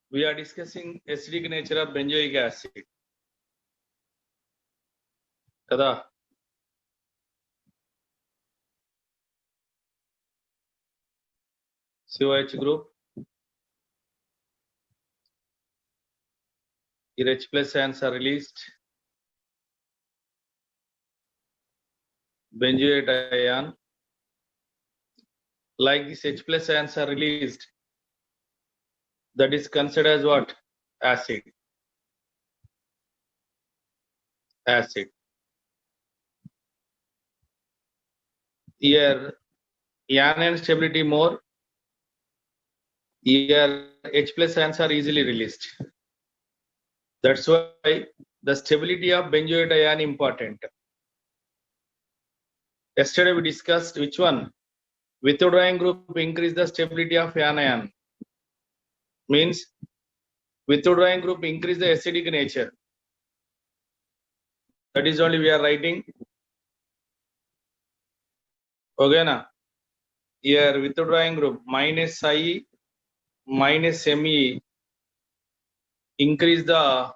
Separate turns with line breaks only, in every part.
We are discussing acidic nature of benzoic acid. Kada? COH group. Here H plus ions are released. Benzoate ion. Like this H plus ions are released. That is considered as what? Acid. Acid. Here anion stability more. Here H plus ions are easily released. That's why the stability of benzoate ion important. Yesterday we discussed which one? Withdrawing group increase the stability of anion. Means withdrawing group increase the acidic nature. That is only we are writing. Okay na? Here withdrawing group minus I minus Me increase the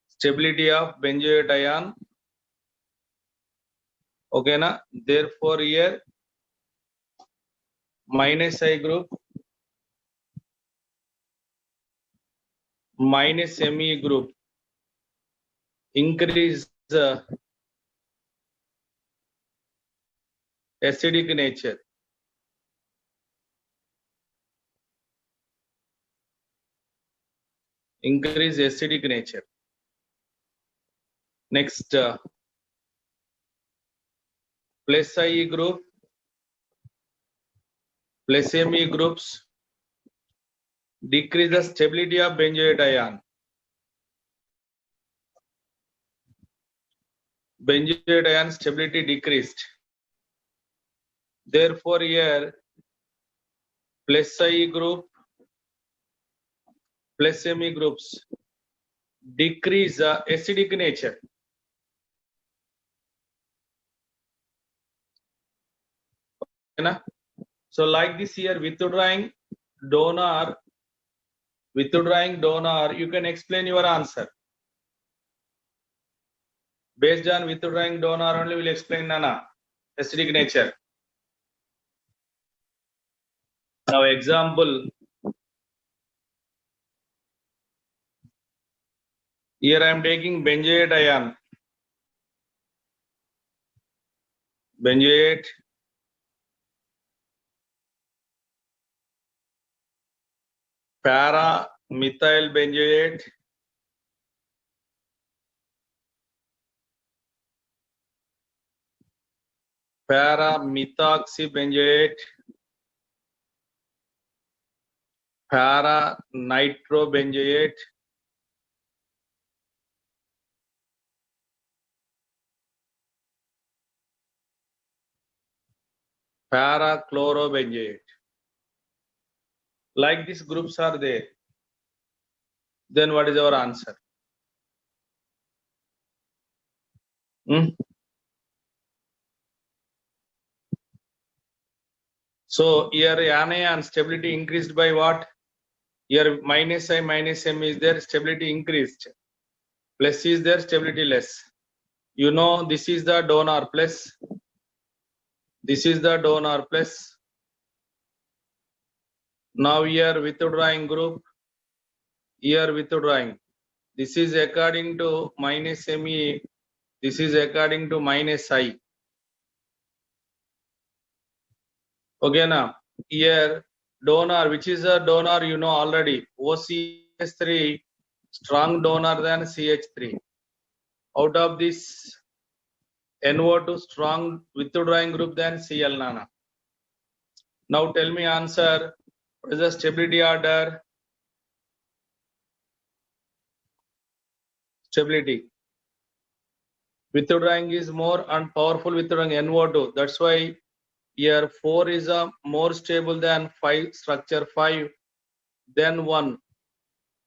stability of benzoate ion. Okay na? Therefore here minus I group minus Me group increase the acidic nature. Increase acidic nature. Next plus I group plus Me groups decrease the stability of benzoate ion. Benzoate ion stability decreased. Therefore here plus I group plus Me groups decrease the acidic nature. So like this here withdrawing donor, you can explain your answer. Based on withdrawing donor only will explain Nana acidic nature. Now example, here I am taking benzoate ion. Benzoate para methyl benzoate para methoxy benzoate para nitrobenzoate para chlorobenzoate. Like these groups are there. Then what is our answer? So here anion stability increased by what? Here minus I minus M is there, stability increased. Plus is there, stability less. You know this is the donor plus. This is the donor plus. Now here withdrawing group. Here withdrawing. This is according to minus Me. This is according to minus I. Okay now. Here donor, which is a donor you know already. OCH3 strong donor than CH3. Out of this NO2 strong withdrawing group than Cl Nana. Now tell me answer. What is the stability order? Stability. Withdrawing is more and powerful withdrawing NO2. That's why here 4 is a more stable than 5 structure 5 then 1.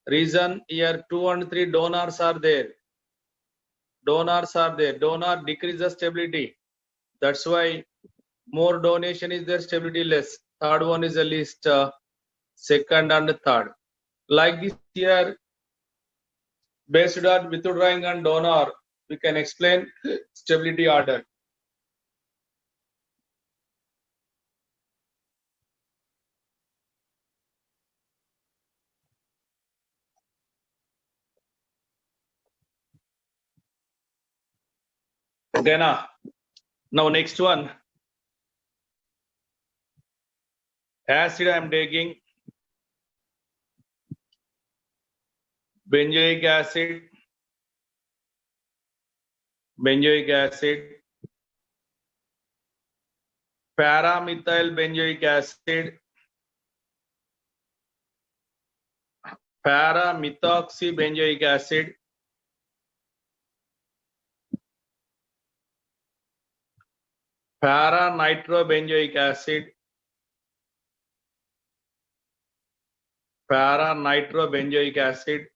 Reason here 2 and 3 donors are there. Donor decrease the stability. That's why more donation is there, stability less. third one is the least, second and third. Like this here, based on withdrawing and donor, we can explain stability order. Okay, now next one. Acid I am taking. Benzoic acid. Benzoic acid. Paramethyl benzoic acid. Paramethoxy benzoic acid. Para-nitrobenzoic acid. Para-nitrobenzoic acid.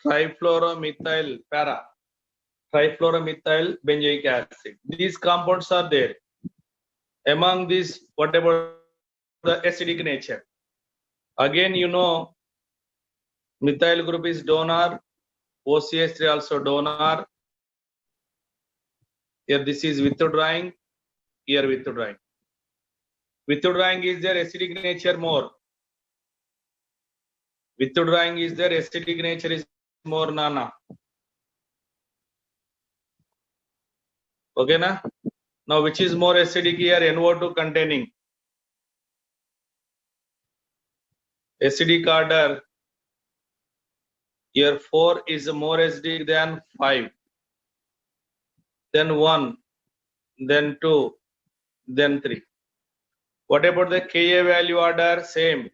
Trifluoromethyl trifluoromethyl benzoic acid. These compounds are there. Among these, what about the acidic nature? Again, you know, methyl group is donor, OCH3 also donor. Here this is withdrawing, here withdrawing. Withdrawing is their acidic nature more. Withdrawing is their acidic nature is more, Nana. Okay, na? Now, which is more acidic here? NO2 containing. Acidic order. Here 4 is more acidic than 5. Then 1. Then 2. Then 3. What about the Ka value order? Same.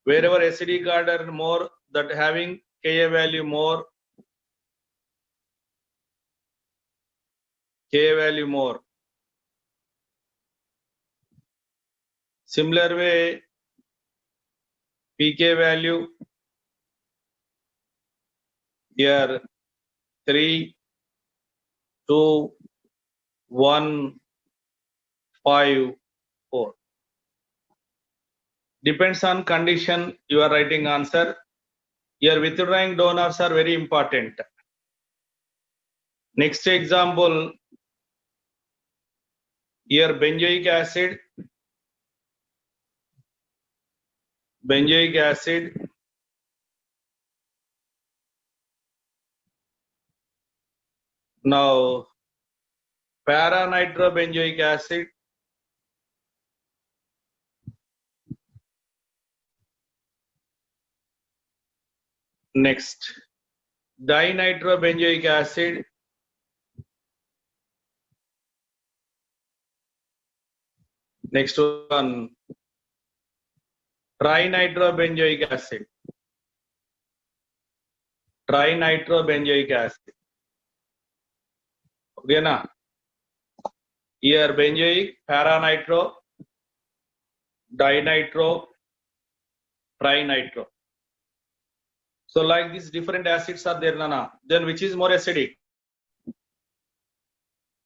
Wherever acidic order more, that having Ka value more. Ka value more. Similar way, pK value here 3, 2, 1, 5, 4. Depends on condition you are writing answer. Here withdrawing donors are very important. Next example, here benzoic acid. Benzoic acid. Now, para-nitrobenzoic acid. Next, dinitrobenzoic acid. Next one, trinitrobenzoic acid. Trinitrobenzoic acid. Okay, na? Here benzoic, para-nitro, dinitro, trinitro. So like these different acids are there, Nana. Then which is more acidic?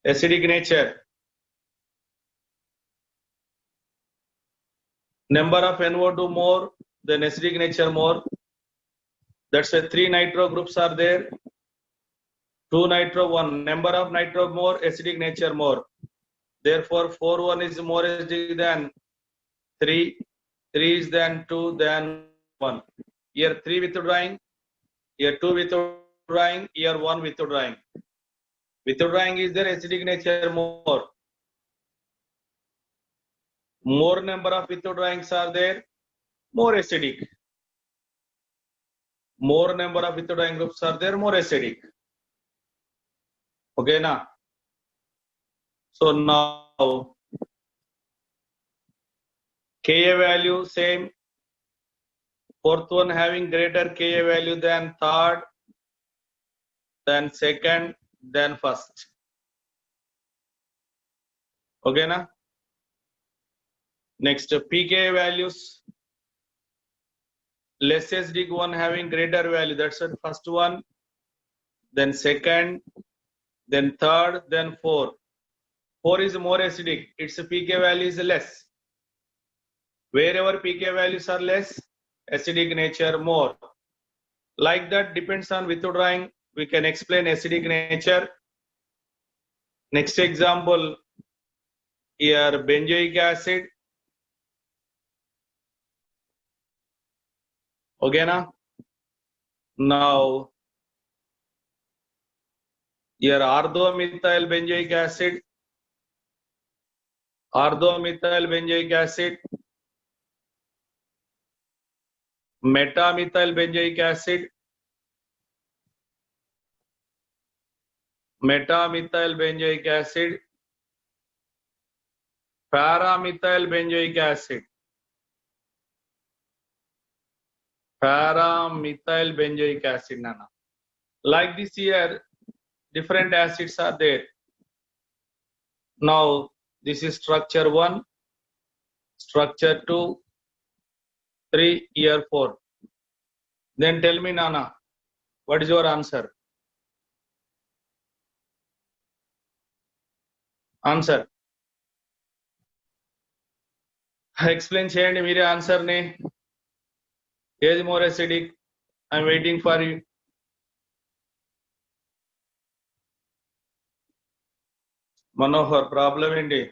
Acidic nature. Number of NO2 more, then acidic nature more. That's why 3 nitro groups are there. 2 nitro, 1. Number of nitro more, acidic nature more. Therefore, 4, 1 is more acidic than 3. 3 is than 2, than 1. Here 3 withdrawing, here 2 withdrawing, here 1 withdrawing. Withdrawing is their acidic nature more. More number of withdrawings are there, more acidic. More number of withdrawing groups are there, more acidic. Okay, na? So now, Ka value same. Fourth one having greater Ka value than third, then second, then first. Okay, na? Next, pK values. Less acidic one having greater value. That's the first one. then second, then third, then 4. 4 is more acidic. Its pK value is less. Wherever pK values are less, acidic nature more. Like that, depends on withdrawing. We can explain acidic nature. Next example, here benzoic acid. Okay, na? Now, here orthomethyl benzoic acid. Orthomethyl benzoic acid. Metamethyl benzoic acid. Metamethyl benzoic acid. Paramethyl benzoic acid. Paramethyl benzoic acid, nana. Like this here, different acids are there. Now, this is structure 1, structure 2, 3, here 4. Then tell me, nana, what is your answer? Answer. Explain cheyandi mere answer ne. Is more acidic? I'm waiting for you. Manohar, problem enti?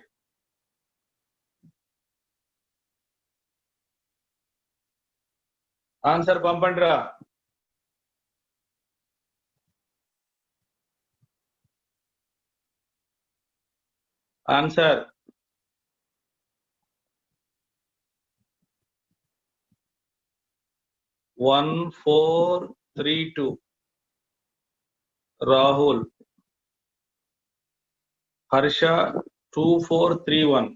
Answer pampandra. Answer. One, 4, 3, 2. Rahul. Harsha 2, 4, 3, 1.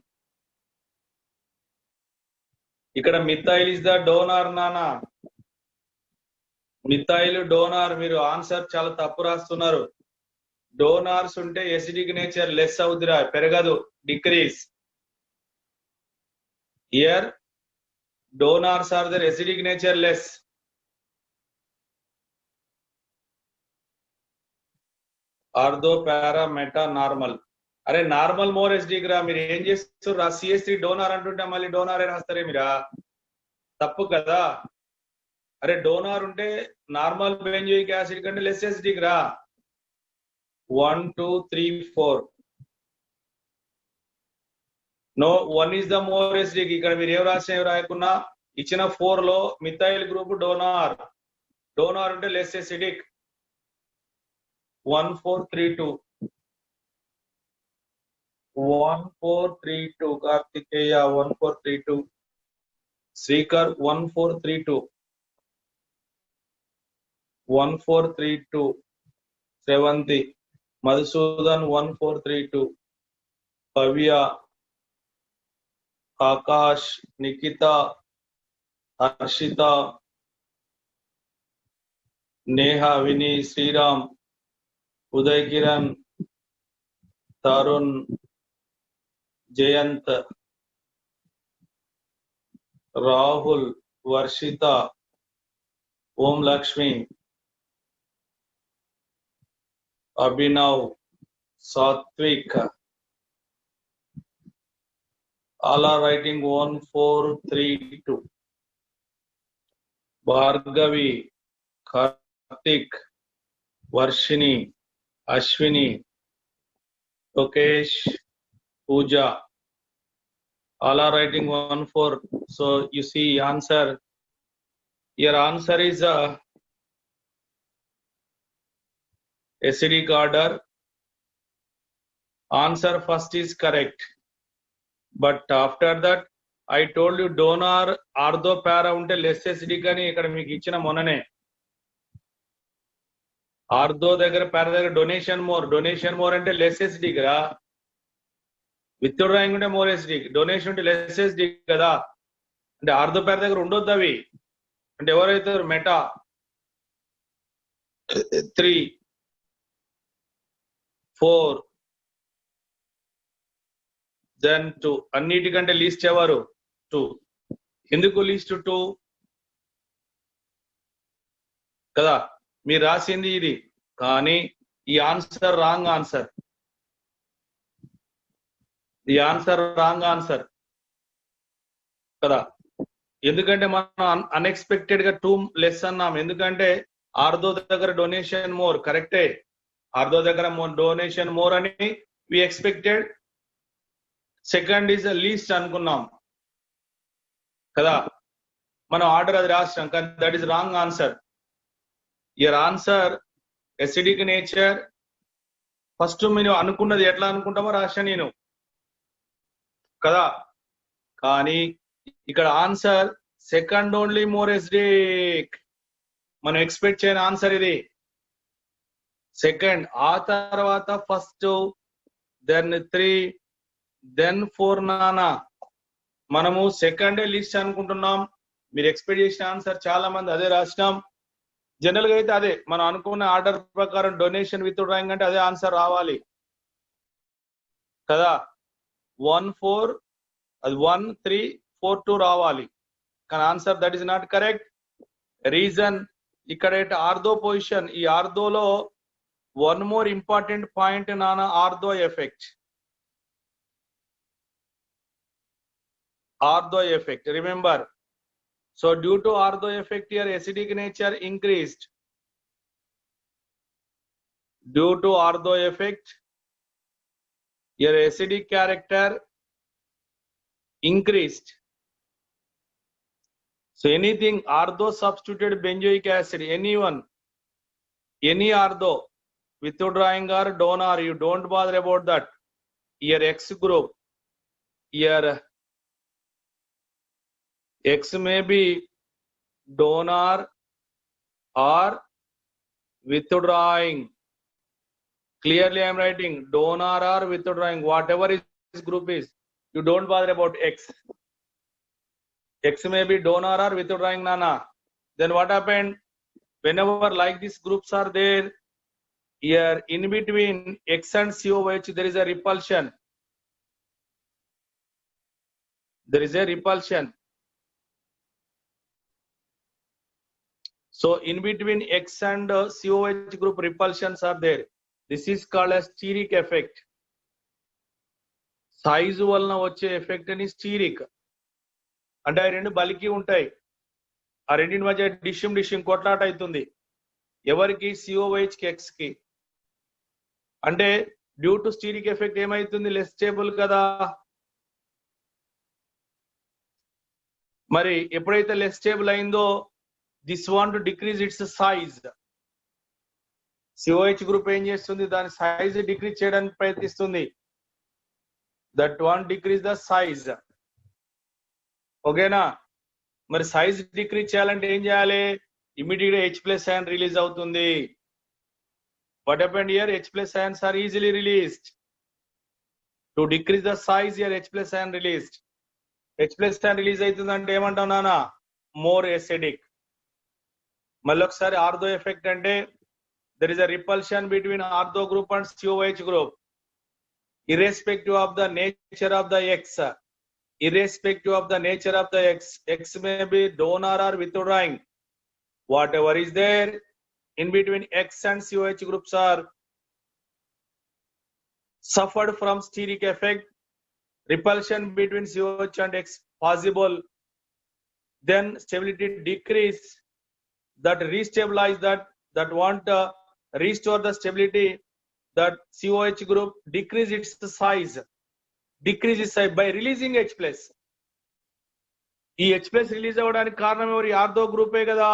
ఇక్కడ methyl is the donor నానా. Methyl donor. మీరు answer చాలా తప్పు రాస్తున్నారు. Donors ఉంటే acidic nature less అవుతురా, పెరగదు, decrease. Here donors are their acidic nature less. Ortho, para, meta, normal. అరే నార్మల్ మోర్ ఎసిడిక్ రా. మీరు ఏం చేస్తారు రా? CH3 డోనార్ అంటుంటే మళ్ళీ డోనార్ అని రాస్తారే మీరా? తప్పు కదా. అరే డోనార్ ఉంటే నార్మల్ బెంజోయిక్ యాసిడ్ కంటే లెస్ ఎసిడిక్ రా. 1, 2, 3, 4. No, 1 is the more acidic. ఇక్కడ మీరు ఏం రాసిన రాయకున్నా ఇచ్చిన 4 లో మిథైల్ గ్రూప్ డోనార్. డోనార్ ఉంటే less acidic. 1, 4, 3, 2. 1, 4, 3, 2. Karthikeya 1, 4, 3, 2. Srikar 1, 4, 3, 2. 1, 4, 3, 2. Sravanthi. Madhusudan 1, 4, 3, 2. Bhavya, Akash, Nikhitha, Harshitha, Neha, Vini, Sriram, Uday Kiran, Tarun, Jayanth, Rahul, Varshitha, Om Lakshmi, Abhinav, Sathvik. All are writing 1, 4, 3, 2. Bhargavi, Karthik, Varshini, Ashwini, Lokesh, Pooja. All are writing 1, 4. So you see answer. Your answer is acidic order. Answer first is correct. But after that, I told you donor ortho పారా ఉంటే less acidic అని ఇక్కడ మీకు ఇచ్చిన మొన్ననే. Ortho దగ్గర పారా దగ్గర donation more అంటే less acidic రా. విత్డ్రాయింగ్ ఉంటే మోర్ ఎసిడిక్, డొనేషన్ ఉంటే లెస్ ఎసిడిక్ కదా. అంటే ఆర్థో పారా దగ్గర ఉండొద్దు అవి. అంటే ఎవరైతే మెటా 3, 4, దెన్ 2. అన్నిటికంటే లీస్ట్ ఎవరు? 2. ఎందుకు లీస్ట్ 2 కదా? మీరు రాసింది ఇది. కానీ ఈ ఆన్సర్ రాంగ్ ఆన్సర్. ఈ ఆన్సర్ రాంగ్ ఆన్సర్ కదా. ఎందుకంటే మనం అన్ఎక్స్పెక్టెడ్ గా 2 లెస్ అన్నాం. ఎందుకంటే ఆర్థో దగ్గర డొనేషన్ మోర్, కరెక్టే. ఆర్థో దగ్గర డొనేషన్ మోర్ అని we expected. Second is least అనుకున్నాం కదా. మనం ఆర్డర్ అది రాసినాం, కానీ that is wrong answer. Your answer acidic nature. First మీరు అనుకున్నది ఎట్లా అనుకుంటామో రాశా నేను కదా. కానీ ఇక్కడ answer second only more acidic. మనం ఎక్స్పెక్ట్ చేయని ఆన్సర్ ఇది. సెకండ్, ఆ తర్వాత ఫస్ట్, దెన్ 3, దెన్ 4 నానా. మనము సెకండ్ లిస్ట్ అనుకుంటున్నాం. మీరు ఎక్స్పెక్ట్ చేసిన ఆన్సర్ చాలా మంది అదే రాసినాం. జనరల్ గా అయితే అదే మనం అనుకున్న ఆర్డర్ ప్రకారం డొనేషన్ విత్ డ్రాయింగ్ అంటే అదే ఆన్సర్ రావాలి కదా. 1 4 అది 1 3 4 2 రావాలి. కానీ answer that is not correct. Reason ఇక్కడ ఆర్థో పొజిషన్. ఈ ఆర్థోలో వన్ మోర్ ఇంపార్టెంట్ పాయింట్ నానా, ortho effect. Ortho effect, remember. So due to ortho effect here acidic nature increased. Due to ortho effect your acidic character increased. So anything ortho substituted benzoic acid, anyone, any ortho withdrawing or donor, you don't bother about that. Your X group, your X may be donor or withdrawing. Clearly I am writing donor or withdrawing, whatever his group is, you don't bother about X. X may be donor or withdrawing, nana. Then what happened? Whenever like these groups are there, here in between X and COH there is a repulsion. There is a repulsion. So in between X and COH group repulsions are there. This is called as steric effect. Size వలన వచ్చే effect అని steric. అంటే ఆ రెండు బలికి ఉంటాయి. ఆ రెండింటి మధ్య డిషిమ్ కొట్లాట అవుతుంది. ఎవరికి? COH కి, X కి. అంటే డ్యూ టు స్టీరిక్ ఎఫెక్ట్ ఏమైతుంది? లెస్ స్టేబుల్ కదా. మరి ఎప్పుడైతే లెస్ స్టేబుల్ అయిందో, this one to decrease its size. COH group ఏం చేస్తుంది? దాని సైజ్ డిక్రీజ్ చేయడానికి ప్రయత్నిస్తుంది. That one decrease the size. ఓకేనా? మరి సైజ్ డిక్రీజ్ చేయాలంటే ఏం చేయాలి? ఇమీడియట్ గా H+ ion రిలీజ్ అవుతుంది. What happened here? H+ ions are easily released. To decrease the size here H+ ion released. H+ ion release అవుతుందంటే ఏమంటావు నానా? More acidic. మళ్ళీ ఒకసారి ఆర్థో ఎఫెక్ట్ అంటే there is a repulsion between ortho group and COH group, irrespective of the nature of the X. Irrespective of the nature of the X, X may be donor or withdrawing. Whatever is there in between X and COH groups are suffered from steric effect. Repulsion between COH and X possible. Then stability decrease. That restabilize that want restore the stability. That COH group decrease its size, decreases size by releasing H+. ఈ H+ release అవ్వడానికి కారణం ఎవరు? Ortho గ్రూపే కదా.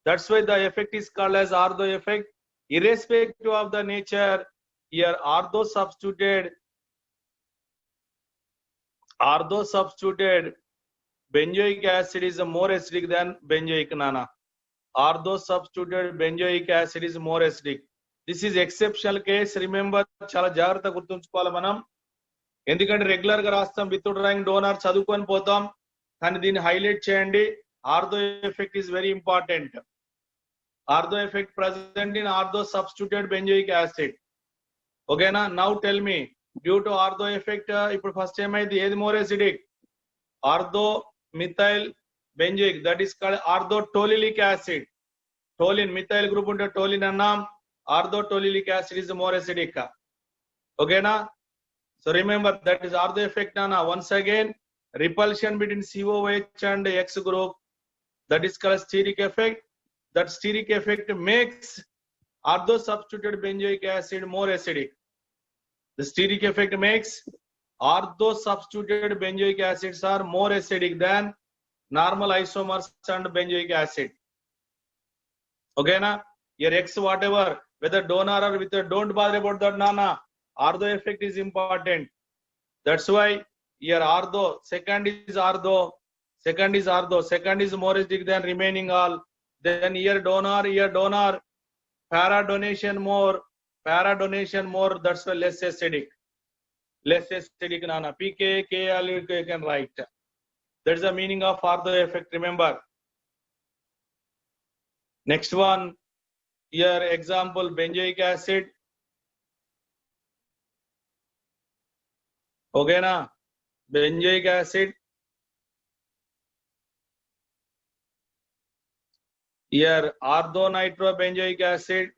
That's why the effect is called as ortho effect. irrespective of the nature, here ortho substituted benzoic acid is more acidic than benzoic, nana. Ortho substituted benzoic acid is more acidic. This is exceptional case. Remember, చాలా జాగ్రత్త గుర్తుంచుకోవాలి మనం. ఎందుకంటే regular గా రాస్తాం with drawing donor చదువుకొని పోతాం, కానీ దీన్ని హైలైట్ చేయండి. Ortho effect is very important. Ortho effect present in ortho substituted benzoic acid. ఓకేనా? Now tell me, due to ortho effect ఇప్పుడు ఫస్ట్ ఏమైంది? ఏది more acidic? Ortho methyl benzoic, that is called ortho toluic acid. Toluene, methyl group ఉంటే toluene అన్నాం, Orthotoluic acid is more acidic. Okay, na? So remember that is ortho effect, na? Once again, repulsion between COOH and X group, that is called steric effect. That steric effect makes ortho substituted benzoic acid more acidic. The steric effect makes ortho substituted benzoic acids are more acidic than normal isomers and benzoic acid. Okay, na? Your X whatever, whether donor or with a, don't bother about that, nana. Ortho effect is important. That's why here ortho, second is ortho, second is more acidic than remaining all. Then here donor, para donation more, that's why less acidic. Less acidic, nana. PK, KL, you can write. That's the meaning of ortho effect, remember. Next one, here example, benzoic acid. Okay, na? Benzoic acid. Here orthonitrobenzoic acid.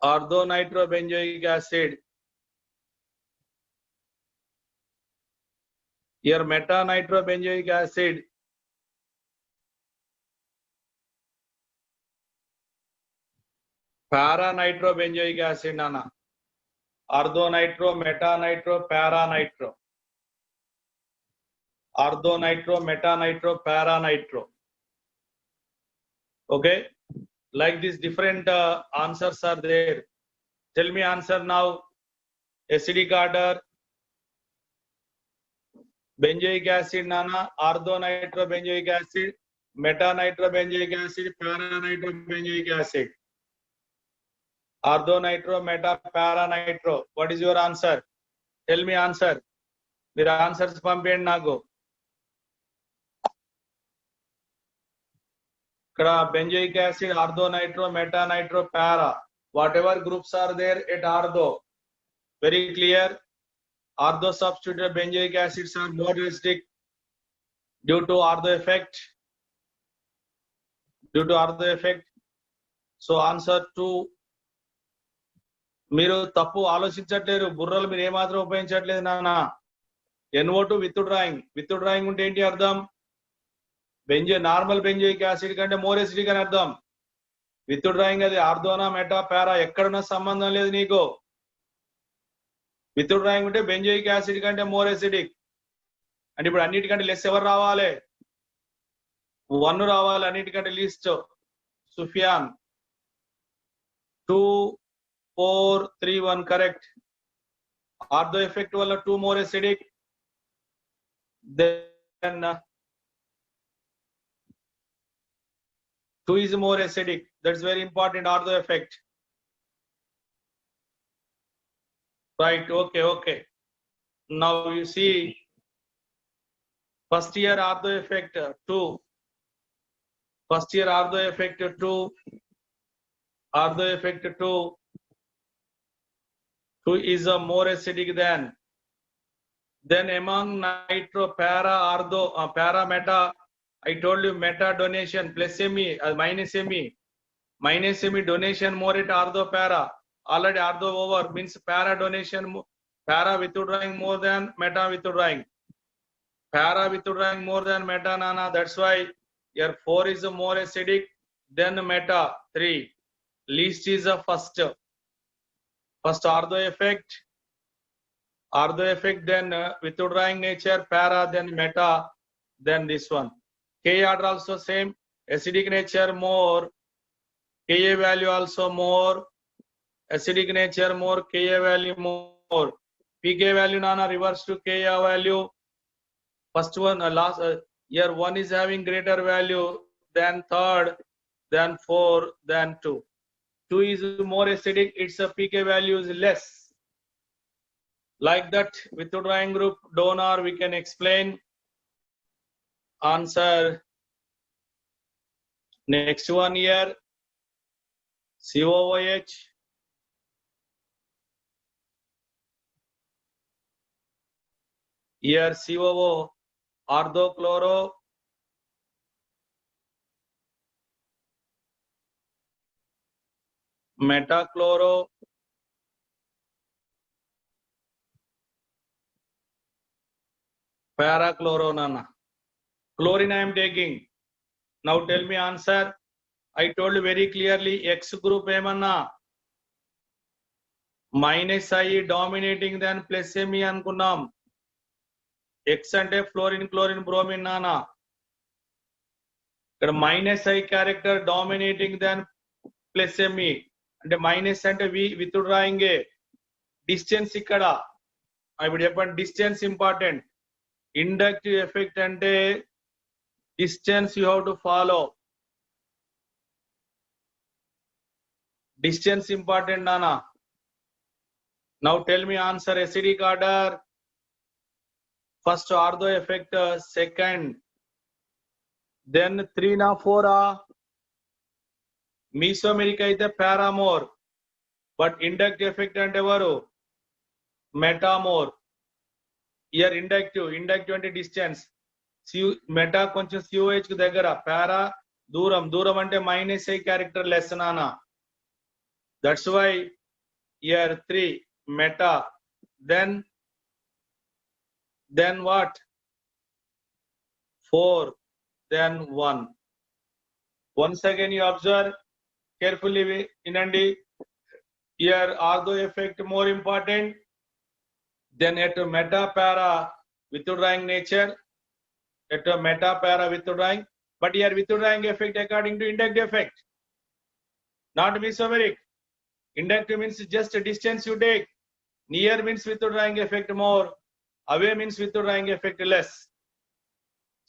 Orthonitrobenzoic acid. Here metanitrobenzoic acid. Para-nitrobenzoic acid, nana. Orthonitro, metanitro, para-nitro. Orthonitro, metanitro, para-nitro. Okay, like this different answers are there. Tell me answer now. Acidic order. Benzoic acid, nana. Orthonitrobenzoic acid, metanitrobenzoic acid, para-nitrobenzoic acid. Orthonitro, meta, para-nitro. What is your answer? Tell me answer. Your answers పంపేయండి నాకు. ఇక్కడ benzoic acid, orthonitro, metanitro, para. Whatever groups are there at ortho. Very clear. Ortho substituted benzoic acids are more acidic due to ortho effect. So answer 2. మీరు తప్పు ఆలోచించట్లేరు, బుర్రలు మీరు ఏమాత్రం ఉపయోగించట్లేదు నాన్న. NO2 with drawing ఉంటే ఏంటి అర్థం? నార్మల్ బెంజోయిక్ యాసిడ్ కంటే మోర్ ఎసిడిక్ అని అర్థం. విత్ డ్రాయింగ్ అది ఆర్థోనా, మెటా, పారా ఎక్కడున్న సంబంధం లేదు నీకు. విత్ డ్రాయింగ్ ఉంటే బెంజోయిక్ యాసిడ్ కంటే మోర్ ఎసిడిక్. అంటే ఇప్పుడు అన్నిటికంటే లెస్ ఎవరు రావాలి? 1 రావాలి అన్నిటికంటే least. Sufyan 2, 4, 3, 1 correct. Ortho effect వల్ల 2 more acidic. Then 2 is more acidic. That's very important. Ortho effect. Right. Okay. Now you see first year ortho effect 2. First year ortho effect 2. Ortho effect 2. 2 is a more acidic than. Then among nitro, para, ortho, para, meta, I told you meta donation plus ME, minus ME donation more at ortho, para. Already ortho over means para donation, para withdrawing more than meta withdrawing. Para withdrawing more than meta, nana. That's why your 4 is a more acidic than meta 3. Least is a first ortho effect, then withdrawing nature, para, then meta, then this one. Ka order also same, acidic nature more, Ka value also more, acidic nature more, Ka value more. Pk value nana reverse to Ka value. First one, last here 1 is having greater value than third, than 4, than 2. 2 is more acidic, its a pK value is less. Like that, withdrawing group, donor, we can explain. Answer. Next one here, COOH. Here COO, orthochloro. metachloro, parachloro, nana. Chlorine I am taking. Now tell me answer. I told you very clearly X group ఏమన్నా minus I dominating than plus me అనుకున్నాం. X అంటే fluorine chlorine bromine నానా. ఇక్కడ minus I character dominating than plus me అంటే minus అంటే with drawing distance ఇక్కడ ఇప్పుడు చెప్పండి డిస్టెన్స్ ఇంపార్టెంట్. ఇండక్టివ్ ఎఫెక్ట్ అంటే distance you have to follow. Distance important, Nana. Now tell me answer. Acidic order. First ortho effect, second. Then 3 na 4 mesomeric aithe paramore. But inductive effect ante varu metamore. Here inductive ante distance. Meta koncham COH ku daggara, para dooram ante minus I character less, Nana. That's why here 3 meta, then what? 4, then 1. Once again you observe carefully, inandi. Here ortho effect more important. Then at meta para withdrawing nature, at meta para withdrawing, but here withdrawing effect according to inductive effect, not mesomeric. Inductive means just a distance you take. Near means withdrawing effect more. Away means withdrawing effect less.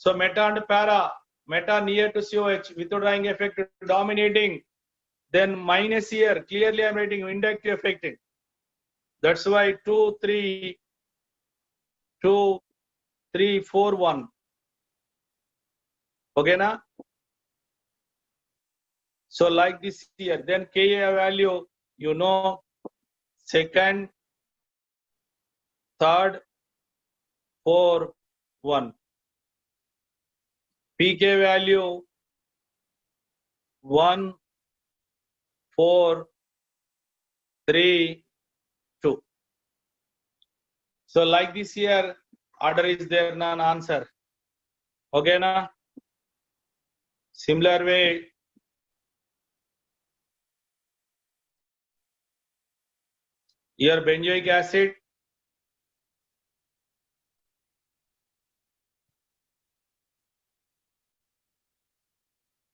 So meta and para, meta near to COH, withdrawing effect dominating. Then minus here, clearly I am writing inductive effect. That's why 2, 3, 4, 1. Okay, na? So like this here, then Ka value, you know, second, third, 4, 1. Pk value 1, 4, 3, 2. So like this here, order is there, non answer. Okay, na? Similar way. Here benzoic acid,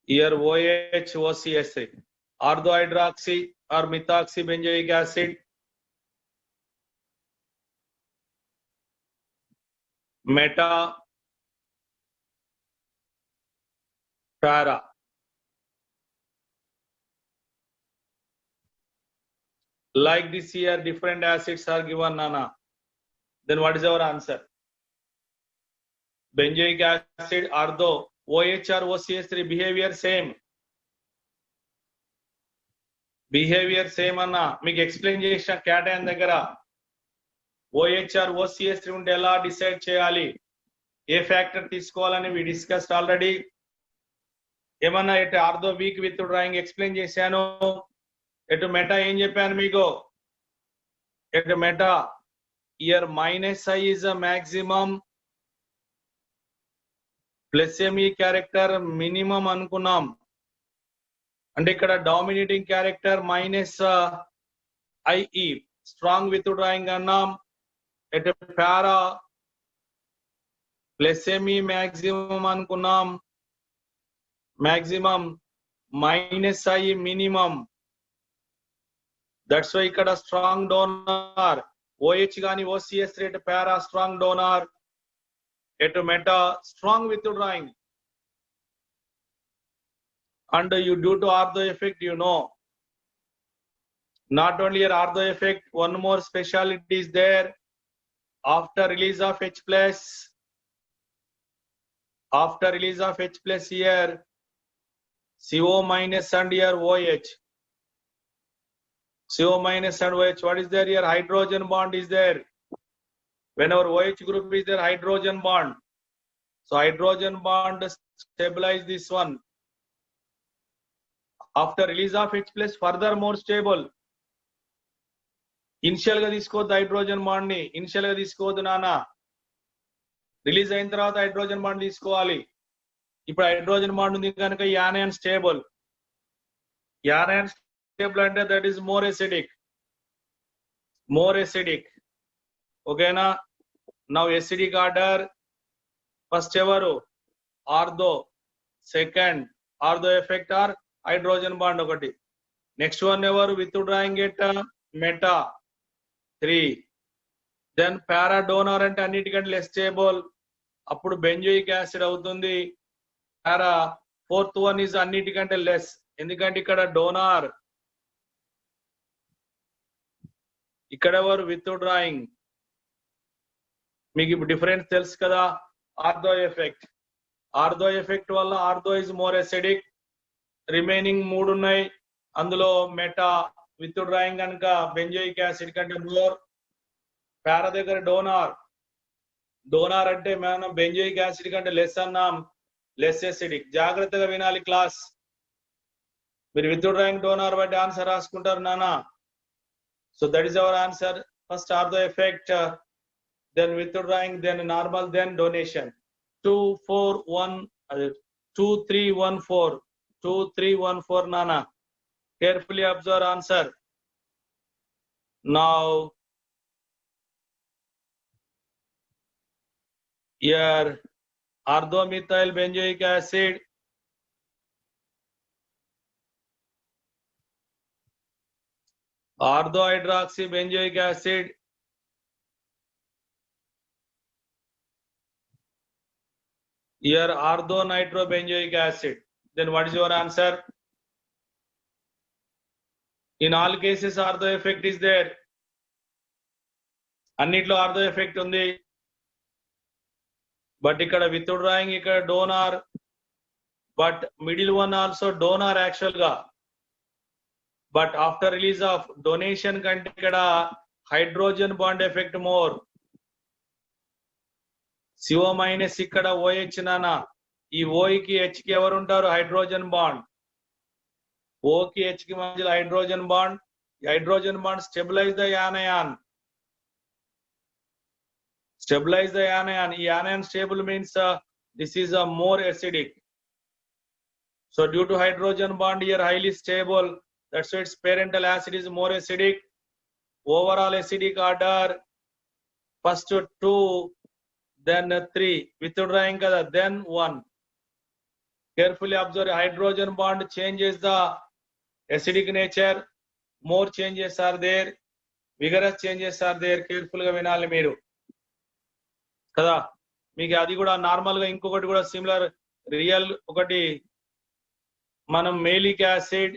here OH, OCS3, orthohydroxy or methoxy benzoic acid, meta, para. Like this here, different acids are given, Nana. Then what is our answer? Benzoic acid, ortho, OH or OCS3, behavior same. Behavior same, Anna. Meeku explain chesina cation daggara OH or OCS3 unte ela decide cheyali, ఏ factor తీసుకోవాలని we discussed already. ఏమన్నా at ortho weak withdrawing explain చేశాను. At meta ఏం చెప్పాను మీకు? At meta here minus I is a maximum, plus me character minimum అనుకున్నాం. అంటే ఇక్కడ dominating character minus IE strong withdrawing అన్నాం. At para plus M maximum అనుకున్నాం. Maximum minus I minimum. That's why ఇక్కడ strong donor OH గాని OCS3 at para strong donor, at meta strong with drawing. And you due to ortho effect, you know, not only your ortho effect, one more speciality is there. After release of H plus, here CO minus and here OH, CO minus and OH, what is there here? Hydrogen bond is there. Whenever OH group is there, hydrogen bond. So hydrogen bond stabilize this one. After release of H plus further more stable. Initial గా తీసుకోవద్దు hydrogen bond ని, initial గా తీసుకోవద్దు నాన్న. Release అయిన తర్వాత hydrogen bond తీసుకోవాలి. ఇప్పుడు హైడ్రోజన్ బాండ్ ఉంది కనుక ఈ యానయాన్ స్టేబుల్. యానయాన్ స్టేబుల్ అంటే that is more acidic. More acidic. ఓకేనా? నౌ ఎసిడిక్ ఆర్డర్ ఫస్ట్ ఎవరు? Ortho. Second ortho effect or hydrogen bond ఒకటి. నెక్స్ట్ వన్ ఎవరు? Withdrawing at meta 3. Then para donor అంటే అన్నిటికంటే లెస్ స్టేబుల్, అప్పుడు benzoic acid అవుతుంది. Para fourth one is అన్నిటికంటే less, ఎందుకంటే ఇక్కడ డోనార్, ఇక్కడ ఎవరు? Withdrawing. మీకు ఇప్పుడు డిఫరెన్స్ తెలుసు కదా. ఆర్థో ఎఫెక్ట్, ఆర్థో ఎఫెక్ట్ వల్ల ortho is more acidic. Remaining 3 ఉన్నాయి, అందులో మెటా విత్ డ్రాయింగ్ కనుక బెంజోయిక్ యాసిడ్ కంటే మోర్. పారా దగ్గర డోనార్. డోనార్ అంటే మనం బెంజోయిక్ యాసిడ్ కంటే లెస్ అన్నాం, లెస్ ఎసిడిక్. జాగ్రత్తగా వినాలి క్లాస్. మీరు విత్ డ్రాయింగ్ డోనార్ బట్టి ఆన్సర్ రాసుకుంటారు నానా. So that is our answer. First ortho effect, then withdrawing, then normal, then donation. 2 4 1 2 3 1 4 2 3 1 4 nana. Carefully observe answer. Now here orthomethyl benzoic acid, orthohydroxy benzoic acid, here orthonitrobenzoic acid. Then what is your answer? In all cases ortho effect is there. అన్నిట్లో ortho effect ఉంది, but ఇక్కడ withdrawing, ఇక్కడ donor, but middle one also donor actual గా. But after release of donation కంటే ఇక్కడ hydrogen bond effect more. CO minus ఇక్కడ OH నానా. ఈ ఓకి హెచ్ కి ఎవరు ఉంటారు? Hydrogen bond. ఓకి హెచ్ కి మధ్యలో hydrogen bond. Hydrogen bond stabilise the anion. Stabilize the anion. Anion stable means this is a more acidic. So due to hydrogen bond here highly stable, that's why its parental acid is more acidic. Overall acidic order first 2, then 3, withdrawing kada, then 1. Carefully observe. Hydrogen bond changes the acidic nature. More changes are there. Vigorous changes are there. Careful ga vinali meeru కదా. మీకు అది కూడా normal గా ఇంకొకటి కూడా similar real ఒకటి, మనం maleic acid,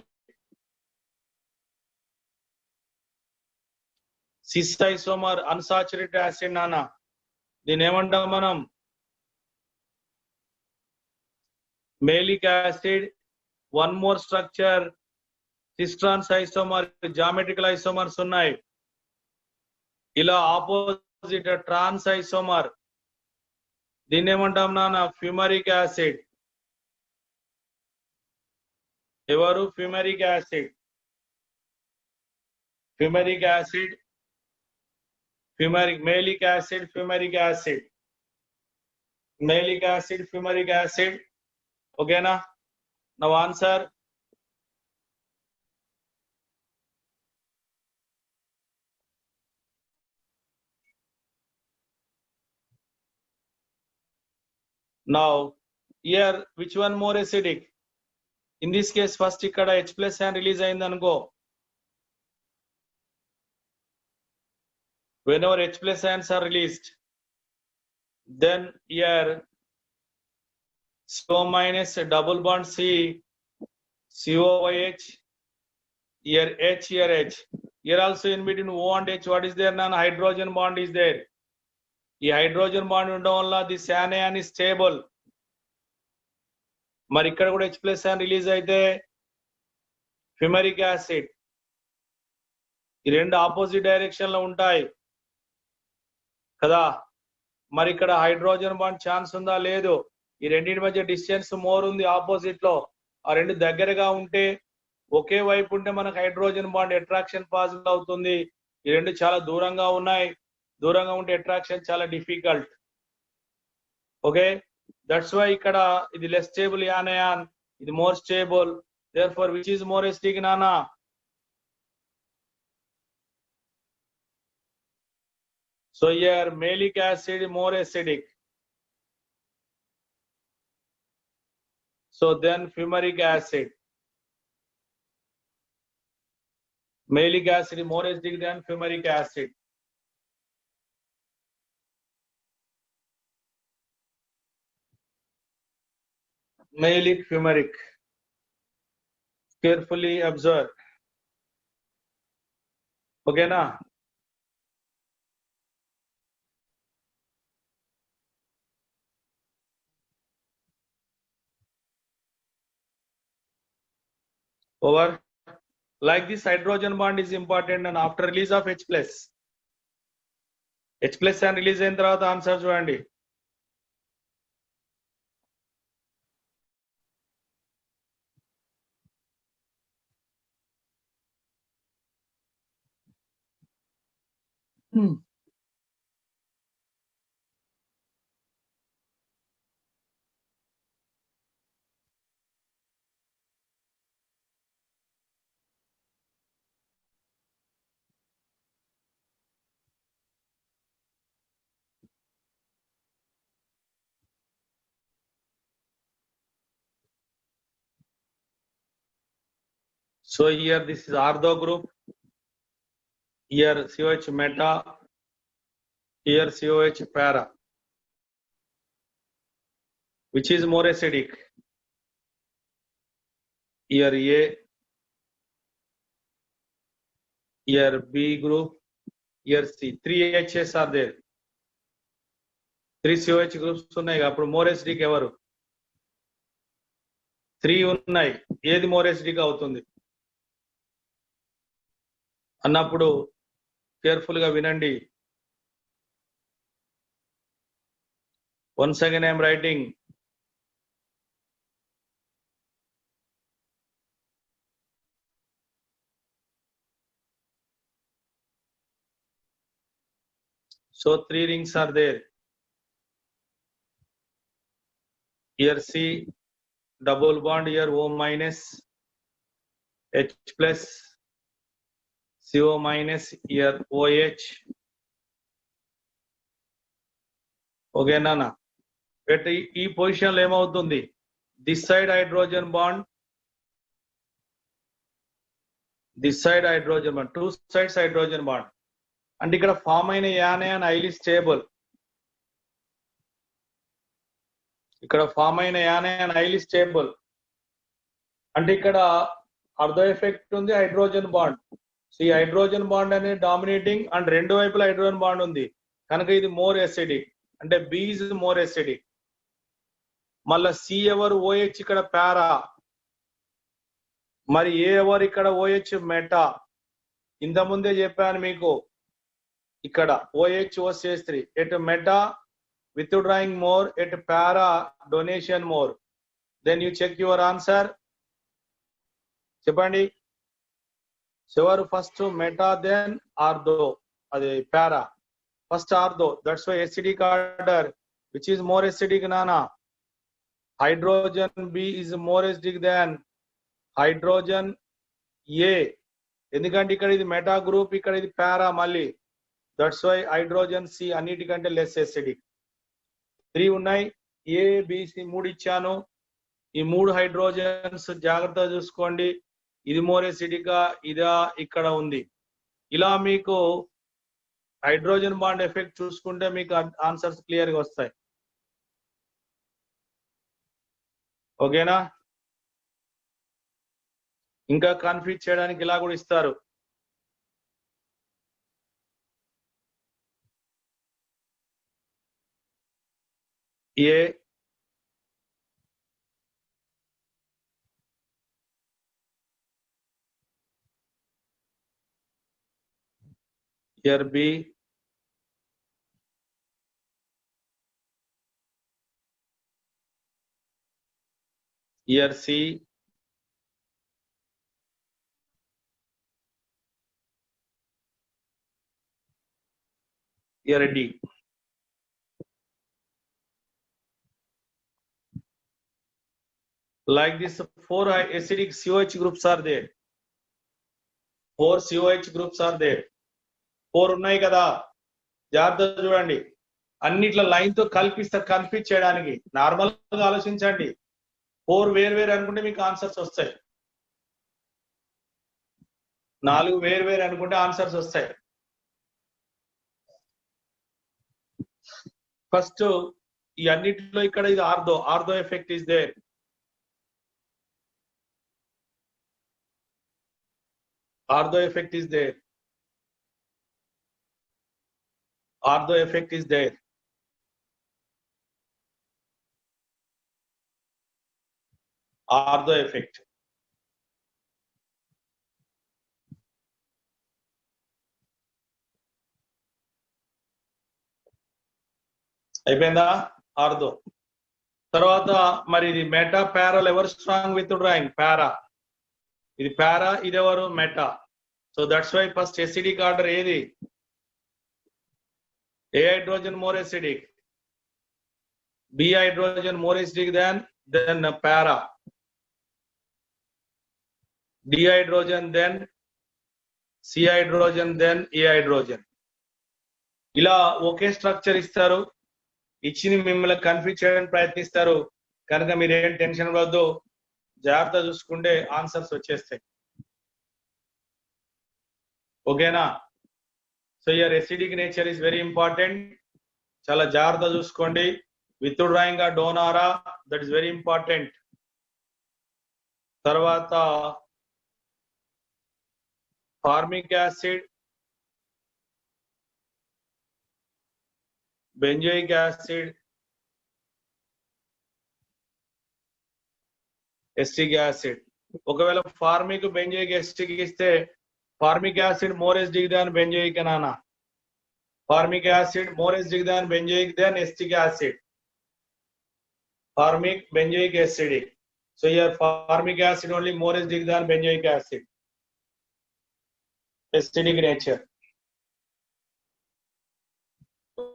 cis isomer unsaturated acid నానా, దీని ఏమంటాం మనం? Maleic acid. One more structure cis trans isomer, geometrical isomers ఉన్నాయి. ఇలా ఆపోజిట్ ట్రాన్స్ ఐసోమర్, దీన్ని ఏమంటాం నాన్న? Fumaric acid. ఎవరు? Fumaric acid. Fumaric acid, fumaric, maleic acid, fumaric acid, maleic acid, fumaric acid. ఓకేనా? Now answer. Now here which one more acidic? In this case first ikkada H plus ion release ayindi anuko. Whenever H plus ions are released, then here CO minus double bond C, COOH, here H, here H. Here also in between O and H what is there? None hydrogen bond is there. ఈ hydrogen bond ఉండడం వల్ల this యానయాన్ is stable. మరి ఇక్కడ కూడా H plus ion release అయితే fumaric acid, ఈ రెండు opposite direction లో ఉంటాయి కదా. మరి ఇక్కడ హైడ్రోజన్ బాండ్ ఛాన్స్ ఉందా? లేదు. ఈ రెండింటి మధ్య డిస్టెన్స్ మోర్ ఉంది ఆపోజిట్ లో. ఆ రెండు దగ్గరగా ఉంటే ఒకే వైపు ఉంటే మనకు హైడ్రోజన్ బాండ్ అట్రాక్షన్ పాసిబుల్ అవుతుంది. ఈ రెండు చాలా దూరంగా ఉన్నాయి. దూరంగా ఉంటే అట్రాక్షన్ చాలా డిఫికల్ట్. ఓకే, దట్స్ వై ఇక్కడ ఇది లెస్ స్టేబుల్ యానయాన్, ఇది more stable. therefore which is more acidic nana? So here malic acid more acidic, so then fumaric acid. Malic acid more acidic than fumaric acid. Malic, fumaric. Carefully observe. Okay na? Over. Like this hydrogen bond is important, and after release of H plus and release అయిన తర్వాత answer చూడండి. So here this is ortho group, here COH meta, here COH para. Which is more acidic? Here A, here B group, here C. 3 H's are there. 3 COH groups ఉన్నాయి. అప్పుడు more acidic ఎవరు? 3 ఉన్నాయి. ఏది more acidic అవుతుంది అన్నప్పుడు careful గా వినండి. Once again I am writing. So 3 rings are there. Here C double bond, here O minus, H plus, CO minus, here OH. Okay నాన్న, ఈ పొజిషన్ లో ఏమవుతుంది? This side hydrogen bond, this side hydrogen bond, two sides hydrogen bond. అంటే ఇక్కడ form అయిన యానయాన్ highly stable. ఇక్కడ form అయిన యానయాన్ highly stable అంటే ఇక్కడ అర్ధో ఎఫెక్ట్ ఉంది, హైడ్రోజన్ బాండ్. ఈ హైడ్రోజన్ బాండ్ అనేది డామినేటింగ్ అండ్ రెండు వైపులా హైడ్రోజన్ బాండ్ ఉంది కనుక ఇది మోర్ ఎసిడిక్. అంటే బి ఇస్ మోర్ ఎసిడిక్. మళ్ళా సి ఎవరు? ఓహెచ్ ఇక్కడ పారా. మరి ఏ ఎవరు ఇక్కడ? OH meta. ఇంతకుముందే చెప్పాను మీకు, ఇక్కడ OH OCH3 at meta withdrawing more, at para donation more. Then you check your answer. చెప్పండి. ఎవరు ఫస్ట్? మెటా దెన్ ఆర్థో, అది para. First ortho. That's why acidic order. Which is more acidic nana? Hydrogen B is more acidic than hydrogen A. ఎందుకంటే ఇక్కడ ఇది meta group, ఇక్కడ ఇది పారా మళ్ళీ. That's why hydrogen C అన్నిటికంటే లెస్ acidic. 3 ఉన్నాయి. ఏ BC 3 ఇచ్చాను. ఈ 3 హైడ్రోజన్స్ జాగ్రత్తగా చూసుకోండి. ఇది మోర్ ఎసిడిక్ గా, ఇదా ఇక్కడ ఉంది. ఇలా మీకు హైడ్రోజన్ బాండ్ ఎఫెక్ట్ చూసుకుంటే మీకు ఆన్సర్స్ క్లియర్ గా వస్తాయి. ఓకేనా? ఇంకా కన్ఫ్యూజ్ చేయడానికి ఇలా కూడా ఇస్తారు. ఏ here B, here C, Here D. Like this, 4 acidic COH groups are there. 4 COH groups are there. 4 ఉన్నాయి కదా, జాగ్రత్తగా చూడండి. అన్నిట్ల లైన్ తో కన్ఫ్యూజ్ చేయడానికి నార్మల్ గా ఆలోచించండి. 4 వేరు అనుకుంటే మీకు ఆన్సర్స్ వస్తాయి. 4 వేరు అనుకుంటే ఆన్సర్స్ వస్తాయి. ఫస్ట్ ఈ అన్నిటిలో ఇక్కడ ఇది ortho effect is there. Ortho effect is there. Ortho effect is there. Ortho effect. అయిపోయిందా ఆర్థో. తర్వాత మరి ఇది మెటా పారాల్ ఎవరు స్ట్రాంగ్ విత్ డ్రాయింగ్? పారా. ఇది పారా, ఇది ఎవరు? Meta. So that's why first acidic order ఏది? A hydrogen more acidic, B hydrogen more acidic then para, D hydrogen then C hydrogen then A hydrogen. ఇలా ఒకే స్ట్రక్చర్ ఇస్తారు, ఇచ్చి మిమ్మల్ని కన్ఫ్యూజ్ చేయడానికి ప్రయత్నిస్తారు. కనుక మీరేం టెన్షన్ పడద్దు, జాగ్రత్త చూసుకుంటే ఆన్సర్స్ వచ్చేస్తాయి. ఓకేనా? So your acidic nature is very important. చాలా జాగ్రత్త చూసుకోండి. విత్ డ్రాయింగ్ డోనారా, దట్ ఇస్ వెరీ ఇంపార్టెంట్. తర్వాత formic acid, benzoic acid, acetic acid. ఒకవేళ ఫార్మిక్ బెంజోయిక్ ఎస్టిక్ ఇస్తే formic acid more acidic than benzoic నానా. Formic acid more acidic than benzoic than acetic acid. Formic benzoic acidic. So here formic acid only more acidic than benzoic acid. Acidic nature.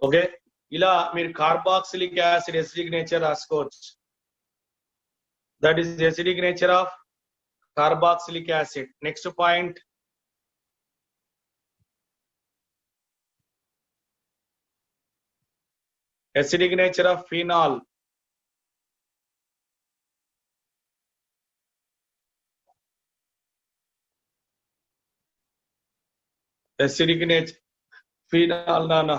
Okay, ఇలా మీరు carboxylic acid acidic nature రాసుకోవచ్చు. That is the acidic nature of carboxylic acid. Next point, acidic nature of phenol. Acidic nature phenol nana.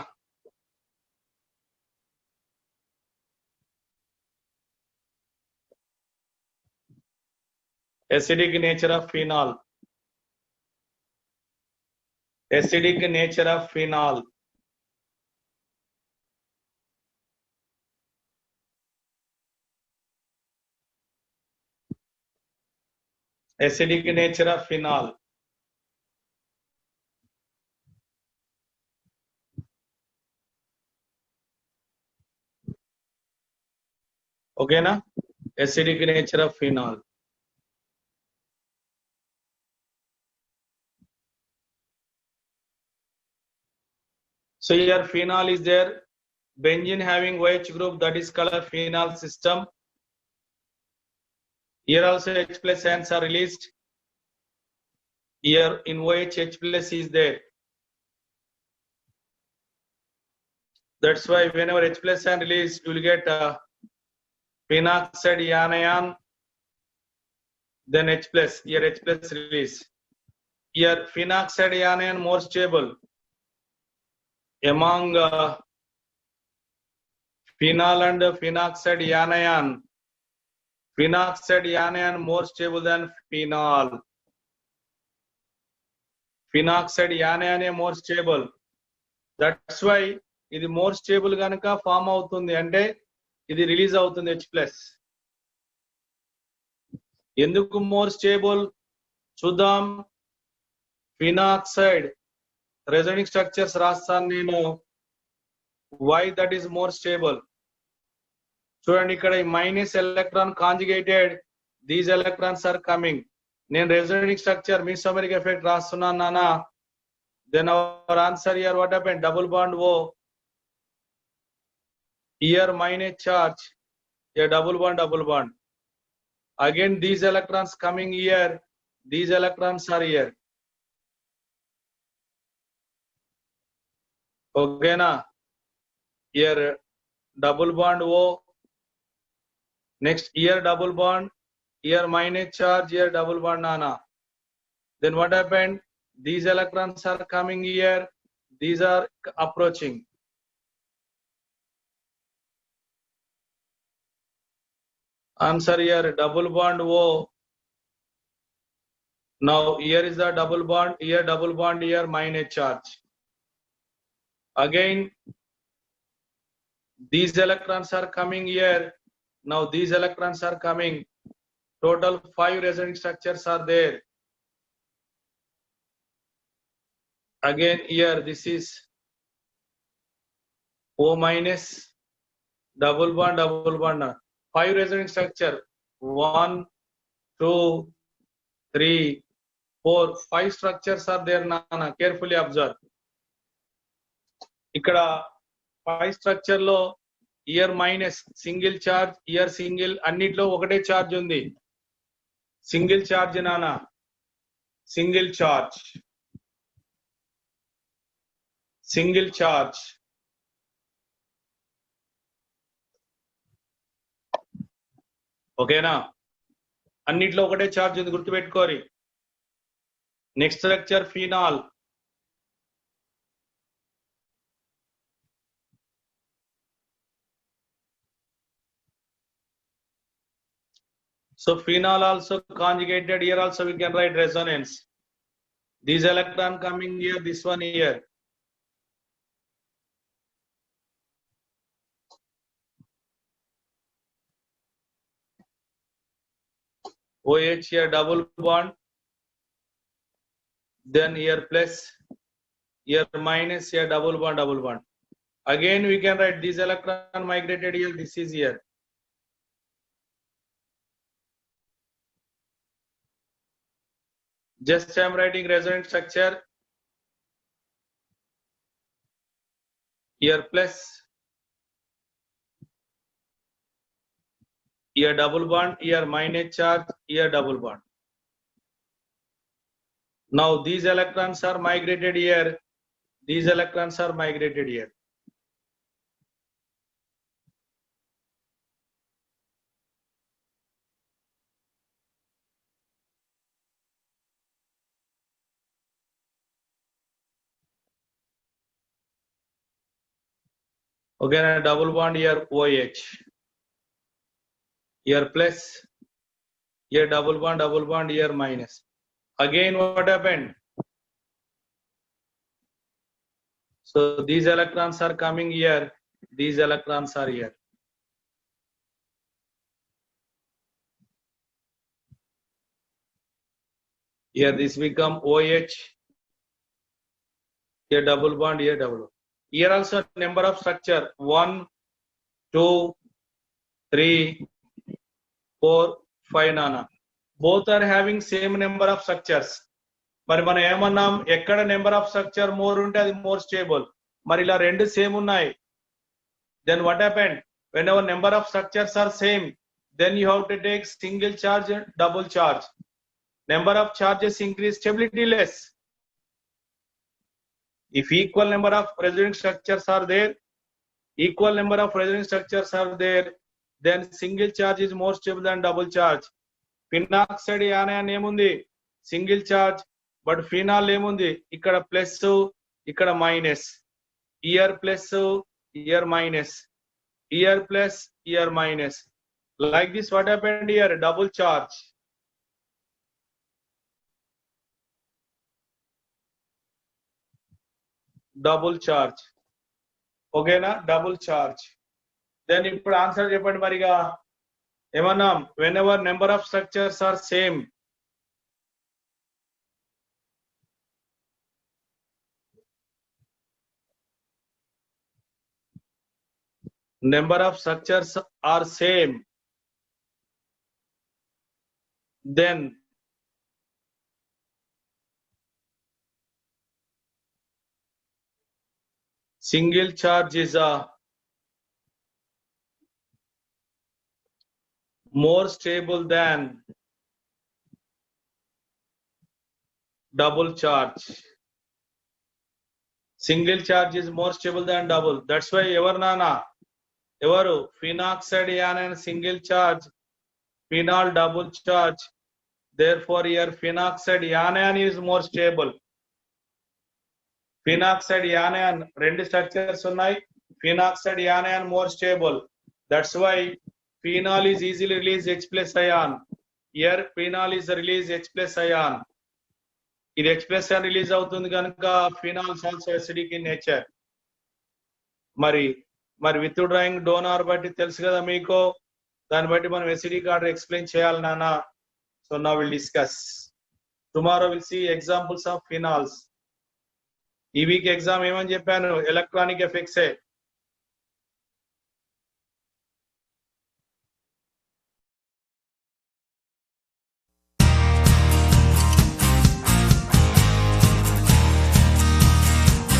Acidic nature of phenol. Acidic nature of phenol. Acidic nature of phenol. Okay na? Acidic nature of phenol. So here phenol is there. Benzene having OH group, that is called a phenol system. Here also H plus ions are released. Here in OH H plus is there. That's why whenever H plus ion released, you will get phenoxide anion, then H plus. Here H plus release. Here phenoxide anion more stable. Among phenol and phenoxide anion, phenoxide anion more stable than phenol. Phenoxide anion more stable. That's why ఇది more stable గనుక form అవుతుంది, అంటే ఇది release అవుతుంది H plus. ఎందుకు more stable చూద్దాం. Phenoxide resonic structures రాస్తాను నేను. why that is more stable? చూడండి, ఇక్కడ minus electron conjugated, these electrons are coming. నేను రెజోనిక్ స్ట్రక్చర్ మీసోమెరిక్ ఎఫెక్ట్ రాస్తున్నాను నానా. then our answer here what happened? double bond O, Here minus charge, a double bond. Again these electrons coming here, these electrons are here. Okay na? Here double bond O, next here double bond, here minus charge, here double bond Nana. Then what happened? These electrons are coming here, these are approaching. Answer here double bond O. Now here is the double bond, here minus charge. Again these electrons are coming here. Now these electrons are coming. Total 5 resonating structures are there. Again here this is O minus, double bond. 5 resonating structure. 1, 2, 3, 4, 5 structures are there. Nana, carefully observe. Ikkada 5 structure lo here minus, single charge, here single, అన్నిట్లో ఒకటే charge ఉంది. Single charge Nana, single charge. ఓకేనా? అన్నిట్లో ఒకటే charge ఉంది, గుర్తుపెట్టుకోరి. Next structure phenol. So phenol also conjugated, here also we can write resonance. These electron coming here, this one here. OH here double bond, then here plus, here minus, here double bond. Again we can write this electron migrated here, this is here. Just I am writing resonance structure. Here plus, here double bond, here minus charge, here double bond. Now these electrons are migrated here, these electrons are migrated here. Again a double bond here, OH. Here plus, here double bond, here minus. Again what happened? So these electrons are coming here, these electrons are here. Here this become OH, here double bond, here double bond. Here also number of structure 1, 2, 3, 4, 5 Nana. Both are having same number of structures. మరి మనం ఏమన్నాం, ఎక్కడ number of structure more ఉంటే అది more stable. మరి ఇలా రెండు same ఉన్నాయి. Then what happened? Whenever number of structures are same, then you have to take single charge and double charge. Number of charges increase, stability less. If equal number of resonating structures are there, then single charge is more stable than double charge. Phenoxide anion ఏముంది, single charge, but phenol ఏముంది, ఇక్కడ plus, ఇక్కడ minus, year plus, year minus, year plus, year minus. Like this what happened here, double charge. ఓకేనా, double charge. Then ఇప్పుడు answer చెప్పండి మరిగా. ఏమన్నాం, whenever number of structures are same, then single charge is more stable than double charge. Single charge is more stable than double. That's why evarnana evaru phenoxide anion single charge, phenol double charge. Therefore, here phenoxide anion is more stable. Phenoxide anion రెండు structures ఉన్నాయి. Phenoxide anion more stable. That's why phenol is easily release H plus ion. Here phenol is release H plus ion. ఇది H plus ion release అవుతుంది కనుక phenols also acidic in nature. మరి withdrawing donor బట్టి తెలుసు కదా మీకు, దాన్ని బట్టి మనం acidic order explain చేయాలి నాన్న. So now we'll discuss. Tomorrow we'll see examples of phenols. ఈ వీక్ ఎగ్జామ్ ఏమని చెప్పాను, ఎలక్ట్రానిక్ ఎఫెక్ట్సే.